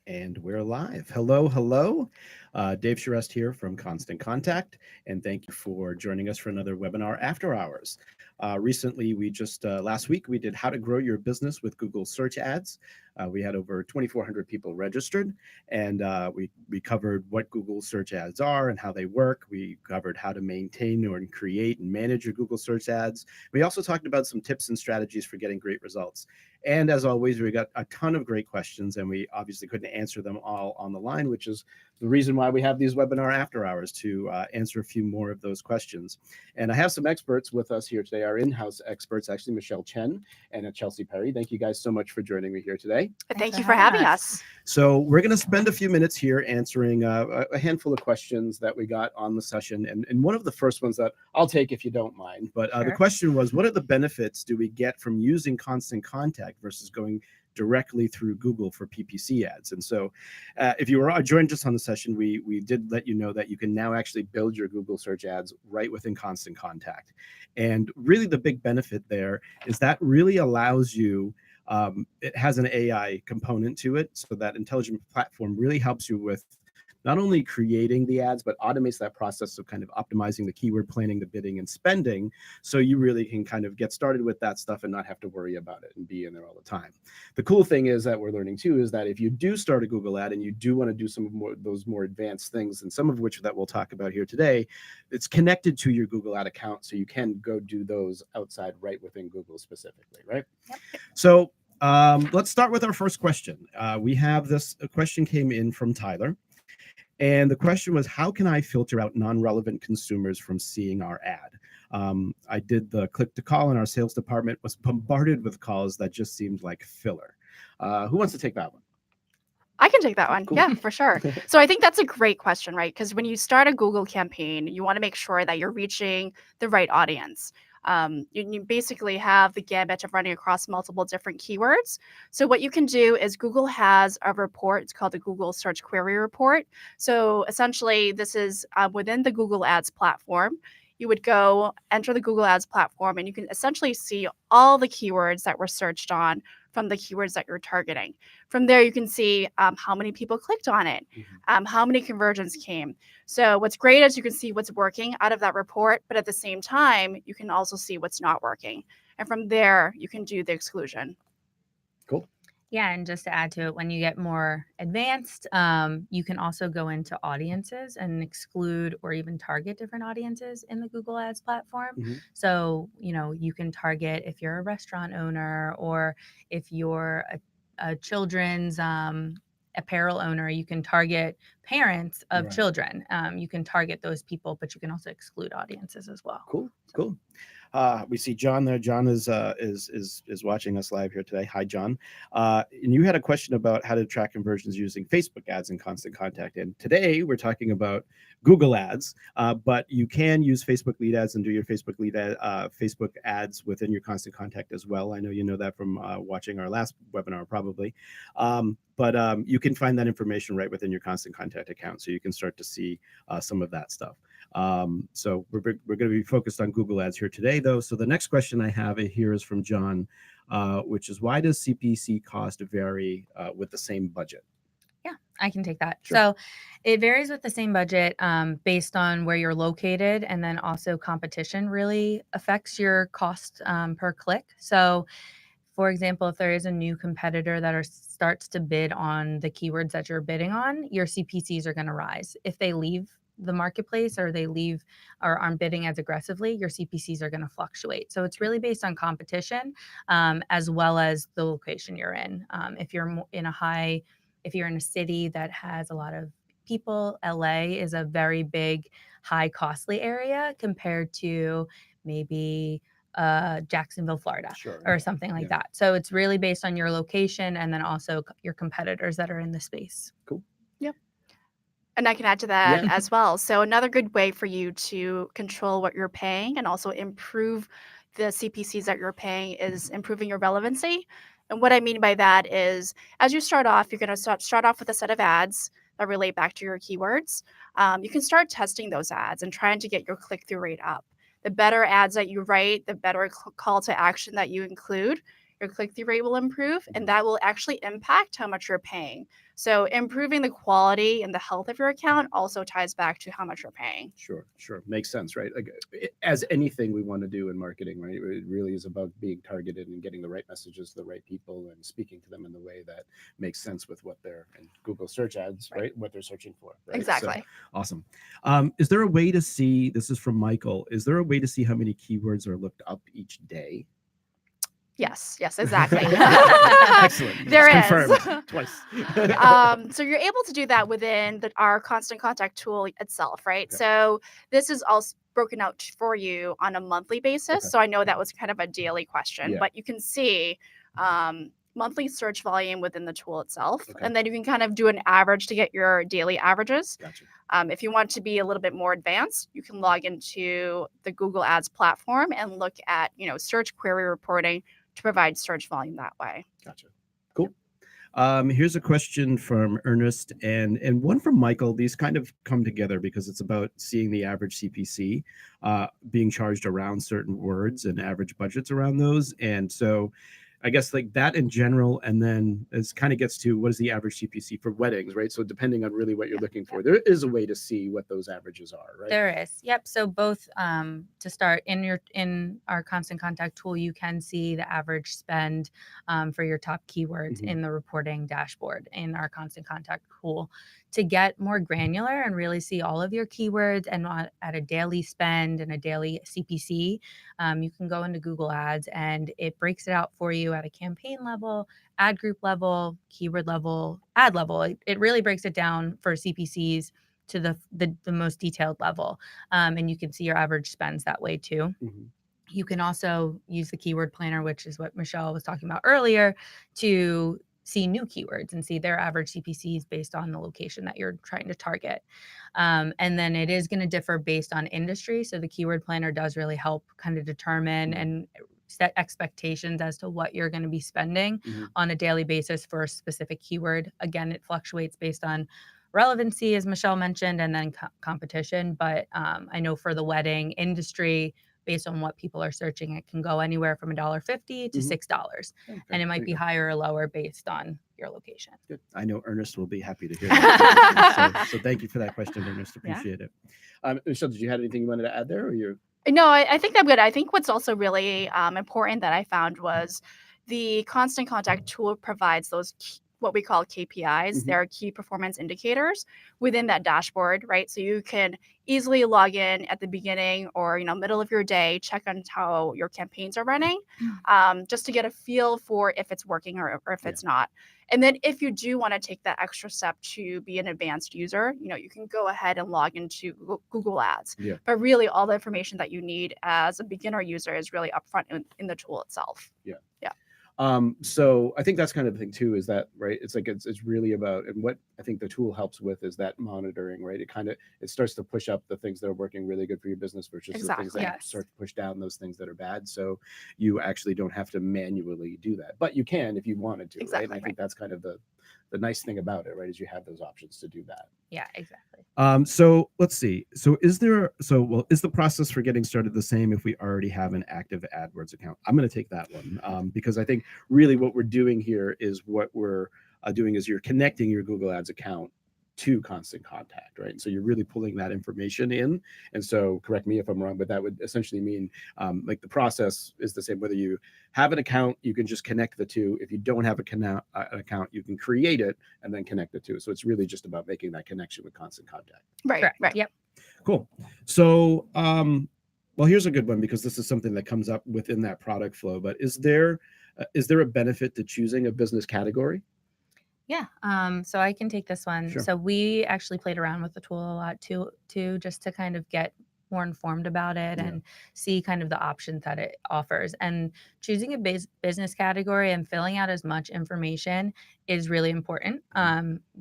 And we're live. Hello, hello. Dave Charest here from Constant Contact, and thank you for joining us for another webinar after hours. Recently, last week, we did how to grow your business with Google search ads. We had over 2,400 people registered, and we covered what Google search ads are and how they work. We covered how to maintain or create and manage your Google search ads. We also talked about some tips and strategies for getting great results. And as always, we got a ton of great questions, and we obviously couldn't answer them all on the line, which is the reason why we have these webinar after hours to answer a few more of those questions. And I have some experts with us here today, our in-house experts, actually, Michelle Chen and Chelsea Perry. Thank you guys so much for joining me here today. Thank you for having us. So we're going to spend a few minutes here answering a handful of questions that we got on the session. And one of the first ones that I'll take if you don't mind. But the question was, what are the benefits do we get from using Constant Contact versus going directly through Google for PPC ads? And so if you were joined us on the session, we did let you know that you can now actually build your Google search ads right within Constant Contact. And really the big benefit there is that really allows you, it has an AI component to it, so that intelligent platform really helps you with not only creating the ads, but automates that process of kind of optimizing the keyword planning, the bidding and spending. So you really can kind of get started with that stuff and not have to worry about it and be in there all the time. The cool thing is that we're learning too, is that if you do start a Google ad and you do want to do some of those more advanced things, and some of which that we'll talk about here today, it's connected to your Google ad account. So you can go do those outside right within Google specifically, right? Yep. So let's start with our first question. We have a question came in from Tyler. And the question was, how can I filter out non-relevant consumers from seeing our ad? I did the click to call, and our sales department was bombarded with calls that just seemed like filler. Who wants to take that one? I can take that one. Cool. Yeah, for sure. So I think that's a great question, right? Because when you start a Google campaign, you want to make sure that you're reaching the right audience. You basically have the gamut of running across multiple different keywords. So what you can do is Google has a report. It's called the Google Search Query Report. So essentially, this is within the Google Ads platform. You would go enter the Google Ads platform, and you can essentially see all the keywords that were searched on from the keywords that you're targeting. From there, you can see how many people clicked on it, how many conversions came. So what's great is you can see what's working out of that report, but at the same time, you can also see what's not working. And from there, you can do the exclusion. Cool. Yeah, and just to add to it, when you get more advanced, you can also go into audiences and exclude or even target different audiences in the Google Ads platform. So, you can target if you're a restaurant owner, or if you're a children's apparel owner, you can target parents of children. You can target those people, but you can also exclude audiences as well. Cool. We see John there. John is watching us live here today. Hi, John. And you had a question about how to track conversions using Facebook ads in Constant Contact. And today we're talking about Google ads, but you can use Facebook lead ads and do your Facebook ads within your Constant Contact as well. I know you know that from watching our last webinar, probably. But you can find that information right within your Constant Contact account, so you can start to see some of that stuff. So we're going to be focused on Google ads here today, though. So the next question I have here is from John, which is, why does CPC cost vary with the same budget? Yeah, I can take that. Sure. So it varies with the same budget based on where you're located, and then also competition really affects your cost per click. So for example, if there is a new competitor that starts to bid on the keywords that you're bidding on, your CPCs are going to rise. If they leave the marketplace, or they leave or aren't bidding as aggressively, your CPCs are going to fluctuate. So it's really based on competition, as well as the location you're in. If you're in a city that has a lot of people, LA is a very big, high costly area compared to maybe Jacksonville, Florida, or something like that. So it's really based on your location, and then also your competitors that are in the space. Cool. Yep. And I can add to that as well. So another good way for you to control what you're paying and also improve the CPCs that you're paying is improving your relevancy. And what I mean by that is, as you start off, you're going to start off with a set of ads that relate back to your keywords. You can start testing those ads and trying to get your click-through rate up. The better ads that you write, the better call to action that you include, your click-through rate will improve, and that will actually impact how much you're paying. So improving the quality and the health of your account also ties back to how much you're paying. Sure. Makes sense, right? Like as anything we want to do in marketing, right? It really is about being targeted and getting the right messages to the right people and speaking to them in the way that makes sense with what they're in Google search ads, right? What they're searching for, right? Exactly. So, awesome. Is there a way to see, this is from Michael, is there a way to see how many keywords are looked up each day? Yes, exactly. Excellent. There It's is. confirmed twice. So you're able to do that within our constant contact tool itself, right? Okay. So this is also broken out for you on a monthly basis. Okay. So I know that was kind of a daily question, Yeah. but you can see monthly search volume within the tool itself. Okay. And then you can kind of do an average to get your daily averages. Gotcha. If you want to be a little bit more advanced, you can log into the Google Ads platform and look at, search query reporting to provide search volume that way. Gotcha. Cool. Here's a question from Ernest and one from Michael. These kind of come together because it's about seeing the average CPC being charged around certain words and average budgets around those. And so I guess like that in general, and then it kind of gets to what is the average CPC for weddings, right? So depending on really what you're looking for, there is a way to see what those averages are, right? There is. Yep. So both to start in our constant contact tool, you can see the average spend for your top keywords in the reporting dashboard in our constant contact tool. To get more granular and really see all of your keywords and at a daily spend and a daily CPC, you can go into Google Ads and it breaks it out for you at a campaign level, ad group level, keyword level, ad level. It really breaks it down for CPCs to the most detailed level. And you can see your average spends that way too. You can also use the keyword planner, which is what Michelle was talking about earlier, to see new keywords and see their average CPCs based on the location that you're trying to target. And then it is going to differ based on industry. So the keyword planner does really help kind of determine and set expectations as to what you're going to be spending on a daily basis for a specific keyword. Again, it fluctuates based on relevancy, as Michelle mentioned, and then competition. But I know for the wedding industry, based on what people are searching, it can go anywhere from $1.50 to $6. Okay. And it might be higher or lower based on your location. Good. I know Ernest will be happy to hear that. so thank you for that question, Ernest. Appreciate it. Michelle, did you have anything you wanted to add there, or you're? No, I think I'm good. I think what's also really important that I found was the constant contact tool provides those what we call Kpis. They're key performance indicators within that dashboard, right? So you can easily log in at the beginning or middle of your day, check on how your campaigns are running, just to get a feel for if it's working or if it's not. And then if you do want to take that extra step to be an advanced user, you can go ahead and log into Google Ads. But really all the information that you need as a beginner user is really upfront in the tool itself. So I think that's kind of the thing too, is that, right? It's like, it's really about, and what I think the tool helps with is that monitoring, right? It starts to push up the things that are working really good for your business versus the things that start to push down those things that are bad. So you actually don't have to manually do that, but you can if you wanted to, right? And I think that's kind of the nice thing about it, right? Is you have those options to do that. Yeah, exactly. So let's see. So is the process for getting started the same if we already have an active AdWords account? I'm going to take that one because I think really what we're doing here is you're connecting your Google Ads account to Constant Contact, right? And so you're really pulling that information in. And so correct me if I'm wrong, but that would essentially mean like the process is the same. Whether you have an account, you can just connect the two. If you don't have an account, you can create it and then connect the two. So it's really just about making that connection with Constant Contact. Right. Yep. Cool. So, well, here's a good one because this is something that comes up within that product flow. But is there a benefit to choosing a business category? Yeah. So I can take this one. Sure. So we actually played around with the tool a lot too, just to kind of get more informed about it and see kind of the options that it offers. And choosing a business category and filling out as much information is really important.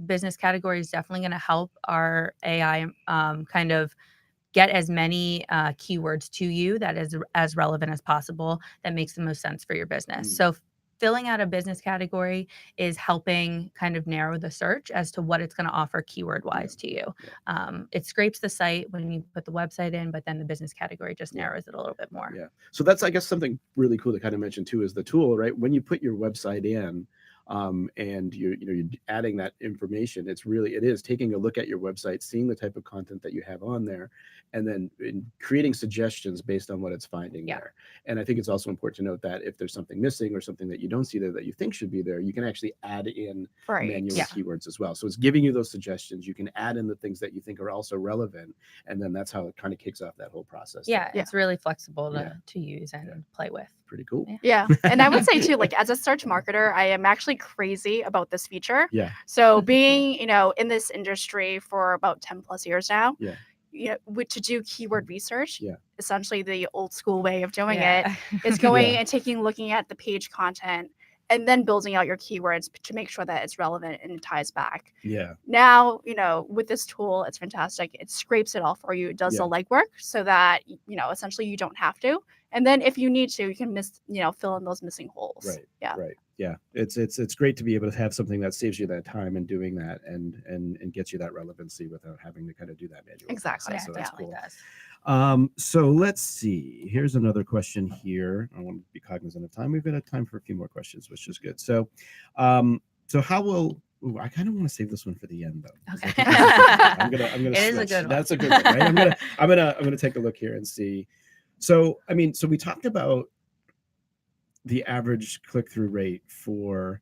Business category is definitely going to help our AI kind of get as many keywords to you that is as relevant as possible that makes the most sense for your business. So filling out a business category is helping kind of narrow the search as to what it's going to offer keyword wise to you. It scrapes the site when you put the website in, but then the business category just narrows it a little bit more. Yeah. So that's, I guess, something really cool to kind of mention too, is the tool, right? When you put your website in, and you're adding that information, it is taking a look at your website, seeing the type of content that you have on there, and then creating suggestions based on what it's finding there. And I think it's also important to note that if there's something missing or something that you don't see there that you think should be there, you can actually add in manual keywords as well. So it's giving you those suggestions. You can add in the things that you think are also relevant, and then that's how it kind of kicks off that whole process. It's really flexible to use and play with. Pretty cool. Yeah. And I would say too, like as a search marketer, I am actually crazy about this feature. Yeah. So being, in this industry for about 10 plus years now, to do keyword research, essentially the old school way of doing it is going and looking at the page content and then building out your keywords to make sure that it's relevant and it ties back. Yeah. Now, with this tool, it's fantastic. It scrapes it all for you. It does the legwork so that, essentially you don't have to. And then if you need to, you can fill in those missing holes. Right. Yeah. Right. Yeah. It's great to be able to have something that saves you that time in doing that and gets you that relevancy without having to kind of do that manually. Exactly. So that's cool. Does. So let's see. Here's another question here. I want to be cognizant of time. We've got time for a few more questions, which is good. So, how will I kind of want to save this one for the end though. Okay. I'm gonna. It is a good one. That's a good one, right? I'm gonna take a look here and see. So so we talked about the average click-through rate for,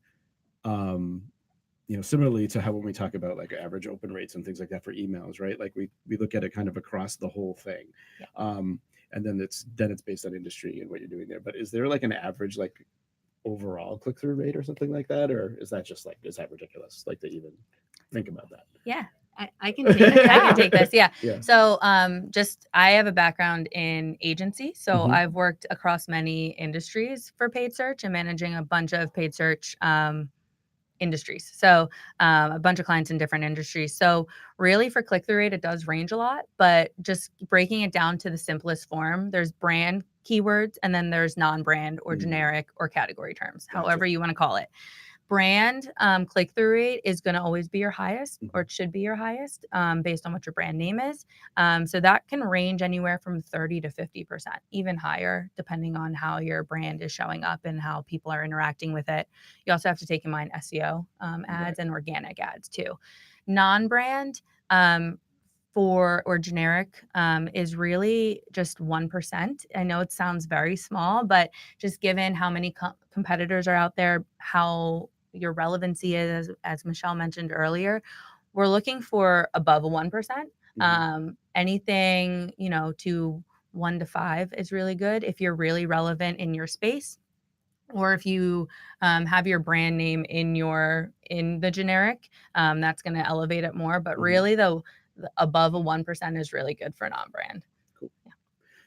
similarly to how when we talk about like average open rates and things like that for emails, right? Like we look at it kind of across the whole thing, and then it's based on industry and what you're doing there. But is there like an average like overall click-through rate or something like that, or is that just like, is that ridiculous? Like to even think about that? Yeah. I can take this. Yeah. So I have a background in agency. So I've worked across many industries for paid search and managing a bunch of paid search industries. So a bunch of clients in different industries. So really for click-through rate, it does range a lot, but just breaking it down to the simplest form, there's brand keywords and then there's non-brand or generic or category terms, however you want to call it. Brand click-through rate is going to always be your highest, or it should be your highest, based on what your brand name is. So that can range anywhere from 30 to 50%, even higher, depending on how your brand is showing up and how people are interacting with it. You also have to take in mind SEO ads and organic ads too. Non-brand or generic is really just 1%. I know it sounds very small, but just given how many competitors are out there, how your relevancy is, as Michelle mentioned earlier, we're looking for above a 1%. Anything, to 1 to 5 is really good if you're really relevant in your space, or if you have your brand name in the generic, that's going to elevate it more. But really, though, above a 1% is really good for non-brand. Cool.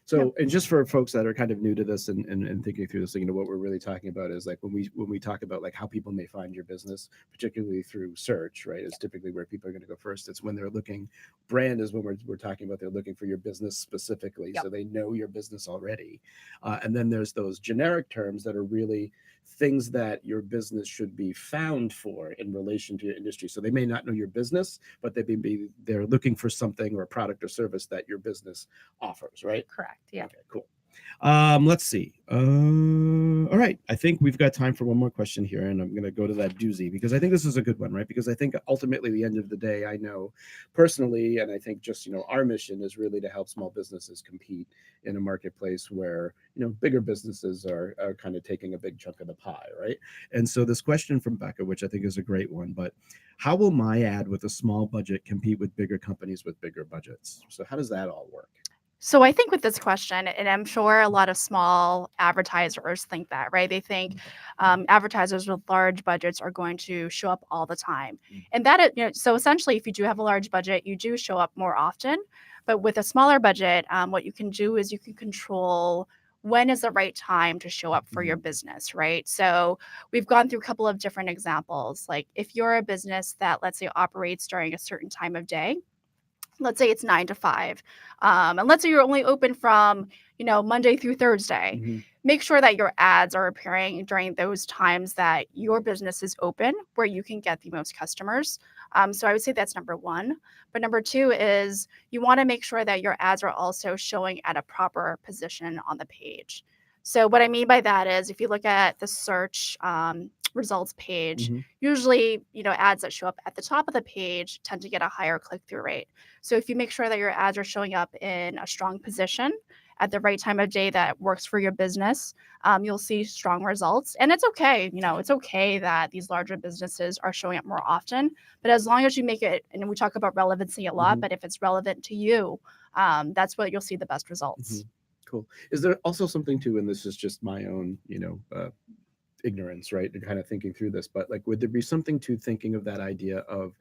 So, and just for folks that are kind of new to this and thinking through this, what we're really talking about is like when we talk about like how people may find your business, particularly through search, right? Is typically where people are going to go first. It's when they're looking. Brand is when we're talking about they're looking for your business specifically, so they know your business already. And then there's those generic terms that are really things that your business should be found for in relation to your industry. So they may not know your business, but they're looking for something or a product or service that your business offers, right? Correct. Yeah. Okay, cool. Let's see. All right. I think we've got time for one more question here, and I'm going to go to that doozy because I think this is a good one, right? Because I think ultimately, the end of the day, I know personally, and I think just our mission is really to help small businesses compete in a marketplace where bigger businesses are kind of taking a big chunk of the pie, right? And so this question from Becca, which I think is a great one, but how will my ad with a small budget compete with bigger companies with bigger budgets? So how does that all work? So I think with this question, and I'm sure a lot of small advertisers think that, right? They think advertisers with large budgets are going to show up all the time. And that, so essentially, if you do have a large budget, you do show up more often. But with a smaller budget, what you can do is you can control when is the right time to show up for your business, right? So we've gone through a couple of different examples. Like if you're a business that, let's say, operates during a certain time of day, let's say it's 9 to 5, and let's say you're only open from Monday through Thursday. make sure that your ads are appearing during those times that your business is open, where you can get the most customers. So I would say that's number one. But number two is you want to make sure that your ads are also showing at a proper position on the page. So what I mean by that is if you look at the search results page, Mhm. usually, ads that show up at the top of the page tend to get a higher click-through rate. So if you make sure that your ads are showing up in a strong position at the right time of day that works for your business, you'll see strong results. And it's okay, it's okay that these larger businesses are showing up more often. But as long as you make it, and we talk about relevancy a lot, Mhm. but if it's relevant to you, that's what you'll see the best results. Cool. Is there also something too, and this is just my own, ignorance, right? And kind of thinking through this, but like, would there be something to thinking of that idea of,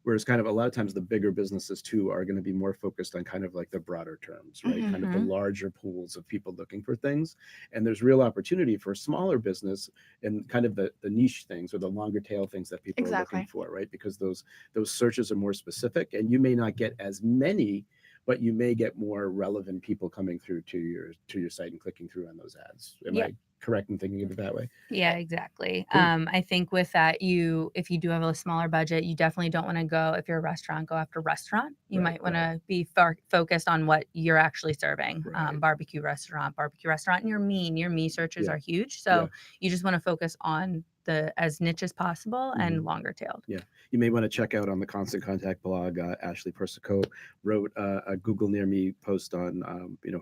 whereas kind of a lot of times the bigger businesses too are going to be more focused on kind of like the broader terms, right? Kind of the Mhm. larger pools of people looking for things. And there's real opportunity for a smaller business and kind of the niche things or the longer tail things that people are looking Exactly. for, right? Because those searches are more specific and you may not get as many, but you may get more relevant people coming through to your site and clicking through on those ads. Am Yeah. I correct in thinking of it that way? Yeah, exactly. Cool. I think with that, if you do have a smaller budget, you definitely don't want to go, if you're a restaurant, go after restaurant. You Right, might want right. to be focused on what you're actually serving. Right. Barbecue restaurant, and your me searches Yeah. are huge. Yeah. So you just want to focus on the as niche as possible and longer tailed. Yeah, you may want to check out on the Constant Contact blog. Ashley Persico wrote a Google Near Me post on,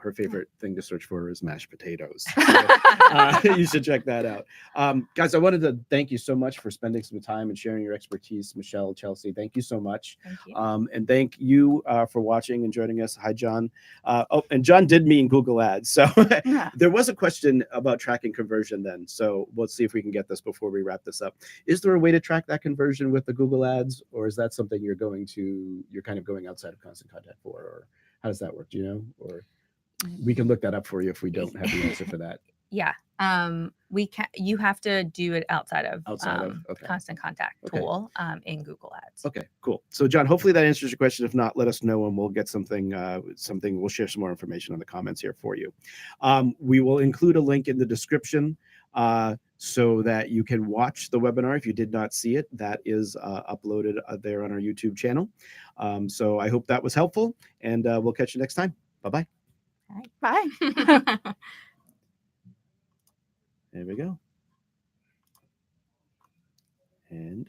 her favorite thing to search for is mashed potatoes. So, you should check that out. Guys, I wanted to thank you so much for spending some time and sharing your expertise. Michelle, Chelsea, thank you so much. Thank you. And thank you for watching and joining us. Hi, John. And John did mean Google Ads. So there was a question about tracking conversion then. So let's see if we can get this before we wrap this up. Is there a way to track that conversion with the Google Ads, or is that something you're kind of going outside of Constant Contact for, or how does that work? Do you know? Or we can look that up for you if we don't have the answer for that. Yeah. You have to do it outside of Okay. Constant Contact Okay. tool in Google Ads. Okay, cool. So John, hopefully that answers your question. If not, let us know and we'll get something, we'll share some more information in the comments here for you. We will include a link in the description so that you can watch the webinar. If you did not see it, that is uploaded there on our YouTube channel. So I hope that was helpful, and we'll catch you next time. Bye-bye. All right. Bye. There we go. And